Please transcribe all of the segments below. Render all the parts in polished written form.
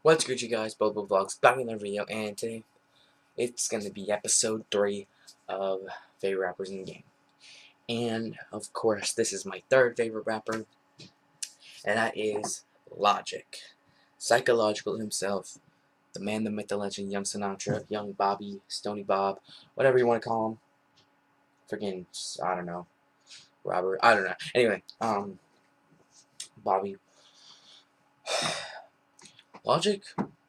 What's good, you guys? Bobo Vlogs back in another video, and today it's gonna be episode 3 of favorite rappers in the game. And of course, this is my third favorite rapper, and that is Logic. Psychological himself, the man, the myth, the legend, Young Sinatra, Young Bobby, Stony Bob, whatever you want to call him. Freaking, I don't know, Robert, I don't know. Anyway, Bobby. Logic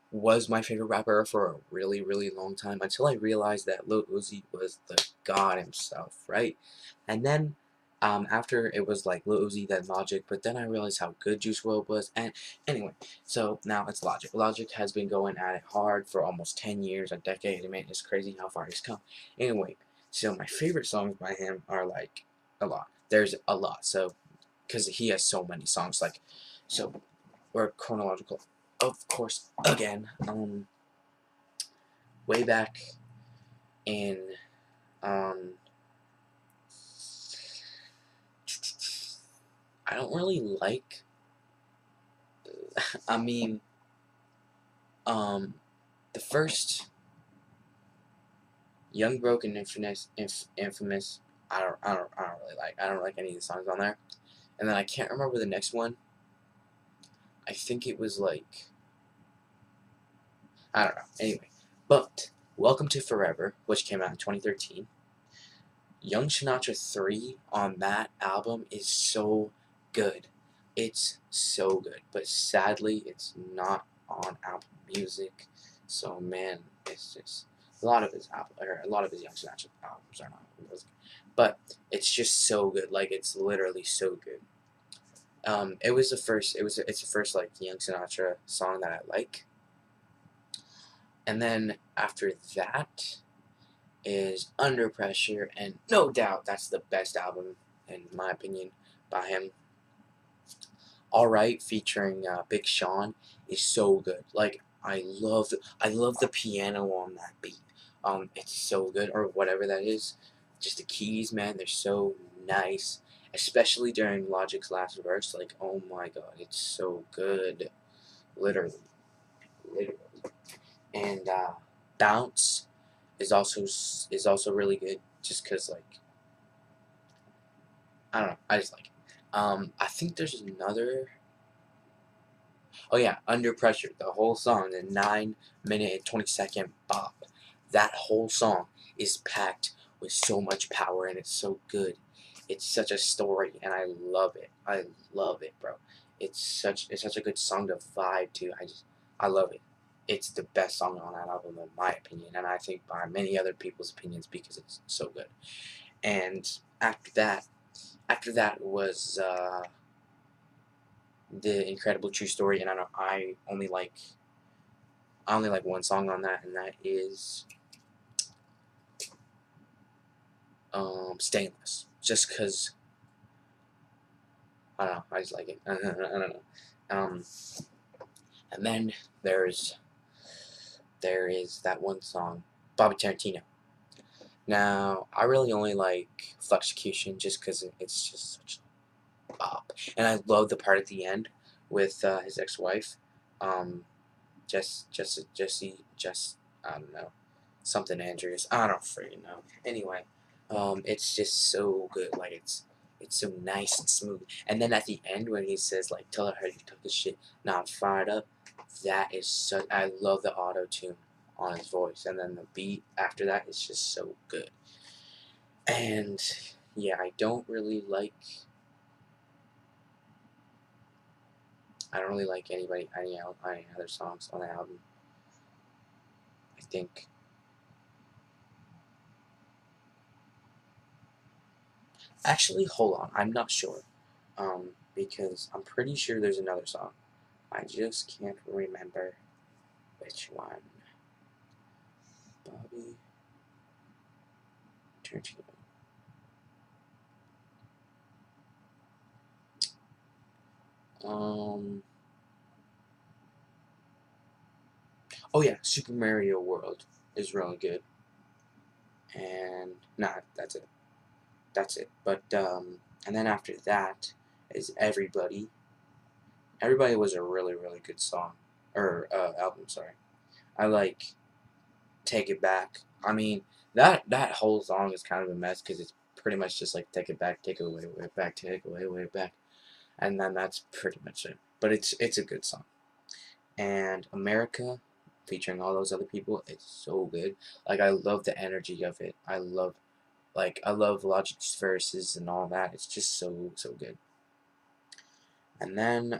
was my favorite rapper for a really, really long time until I realized that Lil Uzi was the god himself, right? And then after it was like Lil Uzi, then Logic, but then I realized how good Juice WRLD was, and anyway, so now it's Logic. Logic has been going at it hard for almost 10 years, a decade. I mean, it's crazy how far he's come. Anyway, so my favorite songs by him are like a lot. There's a lot, so because he has so many songs, like so we're chronological, of course, again, way back in, I don't really like, I mean, the first Young Broke and Infamous, I don't like any of the songs on there, and then I can't remember the next one. I think it was like, I don't know, anyway, but Welcome to Forever, which came out in 2013, Young Sinatra 3 on that album is so good. It's so good, but sadly, it's not on Apple Music. So man, it's just a lot of his Young Sinatra albums are not Apple Music, but it's just so good. Like it's literally so good. It was the first. It's the first like Young Sinatra song that I like, and then after that is Under Pressure, and no doubt that's the best album, in my opinion, by him. Alright, featuring Big Sean, is so good. Like, I love the piano on that beat. It's so good, or whatever that is. Just the keys, man, they're so nice. Especially during Logic's last verse, like, oh my god, it's so good. Literally. Literally. And, Bounce is also really good, just cause like I don't know, I just like it. I think there's another. Oh yeah, Under Pressure, the whole song, the 9 minute and 20-second bop. That whole song is packed with so much power, and it's so good. It's such a story, and I love it. I love it, bro. It's such a good song to vibe to. I love it. It's the best song on that album, in my opinion, and I think by many other people's opinions, because it's so good. And after that was The Incredible True Story, and I only like one song on that, and that is Stainless. Just cause I don't know, I just like it. I don't know. Um, and then there is that one song, Bobby Tarantino. Now I really only like Flexecution just cause it's just such a bop, and I love the part at the end with his ex-wife, um, Jesse, I don't know, something Andrews. I don't freaking know. Anyway, it's just so good. Like it's so nice and smooth. And then at the end when he says like, "Tell her you took the shit. Now I'm fired up." That is so. I love the auto tune on his voice, and then the beat after that is just so good. And yeah, I don't really like any other songs on the album. I think. Actually, hold on. I'm not sure. Because I'm pretty sure there's another song. I just can't remember which one. Bobby Tarantino. Um. Oh yeah, Super Mario World is really good. And nah, that's it. That's it. But and then after that is Everybody. Everybody was a really really good song. or album. Sorry, I like Take It Back. I mean, that whole song is kind of a mess because it's pretty much just like take it back, take it away, way back, take it away, way back, and then that's pretty much it. But it's a good song. And America, featuring all those other people, it's so good. Like I love the energy of it. I love Logic's verses and all that. It's just so good. And then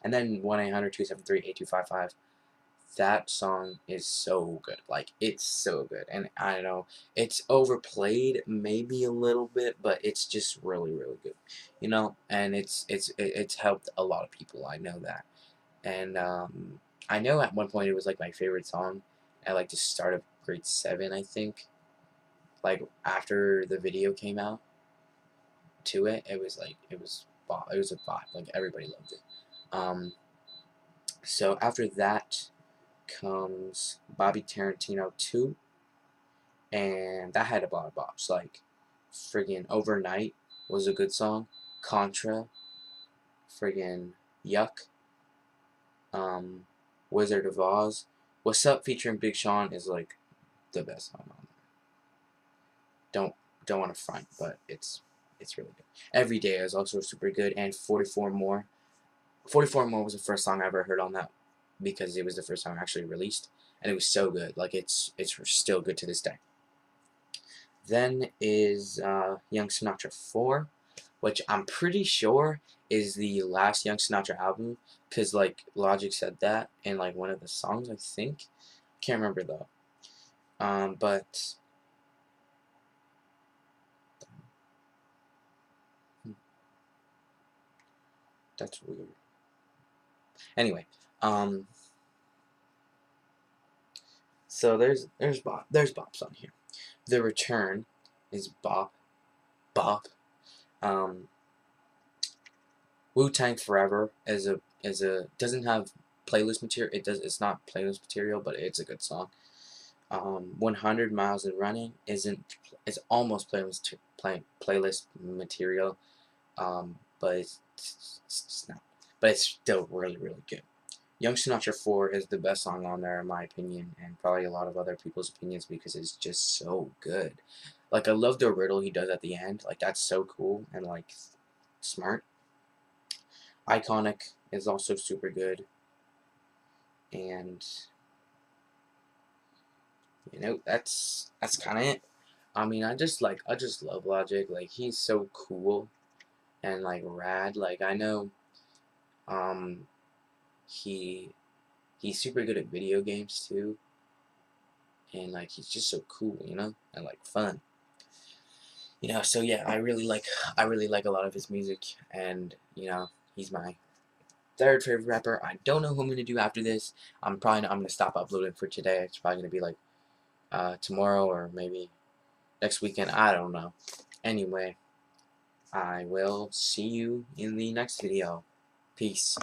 and then 1-800-273-8255. That song is so good. Like it's so good. And I know it's overplayed maybe a little bit, but it's just really good. You know, and it's helped a lot of people. I know that. And I know at one point it was like my favorite song at like the start of grade 7, I think. Like after the video came out to it, it was like it was a vibe. Like everybody loved it. So after that comes Bobby Tarantino 2, and that had a lot of bops. Like friggin' Overnight was a good song. Contra, friggin' Yuck, Wizard of Oz. What's Up featuring Big Sean is like the best song on there. Don't want to front, but it's really good. Every Day is also super good, and 44 More. 44 More was the first song I ever heard on that because it was the first song actually released, and it was so good. Like it's still good to this day. Then is Young Sinatra 4, which I'm pretty sure is the last Young Sinatra album, because like Logic said that in like one of the songs, I think. Can't remember though. But that's weird. Anyway, so there's bops on here. The Return is bop. Um, Wu-Tang Forever is a doesn't have playlist material. It's not playlist material, but it's a good song. 100 Miles and Running it's almost playlist material, but it's not. But it's still really good. Young Sinatra 4 is the best song on there in my opinion, and probably a lot of other people's opinions because it's just so good. Like I love the riddle he does at the end. Like that's so cool and like smart. Iconic is also super good, and you know that's kind of it. I mean, I just love Logic. Like he's so cool and like rad. Like I know, um, he he's super good at video games too, and like he's just so cool, you know, and like fun. You know, so yeah, I really like a lot of his music, and you know, he's my third favorite rapper. I don't know who I'm gonna do after this. I'm gonna stop uploading for today. It's probably gonna be like tomorrow or maybe next weekend. I don't know. Anyway, I will see you in the next video. Peace.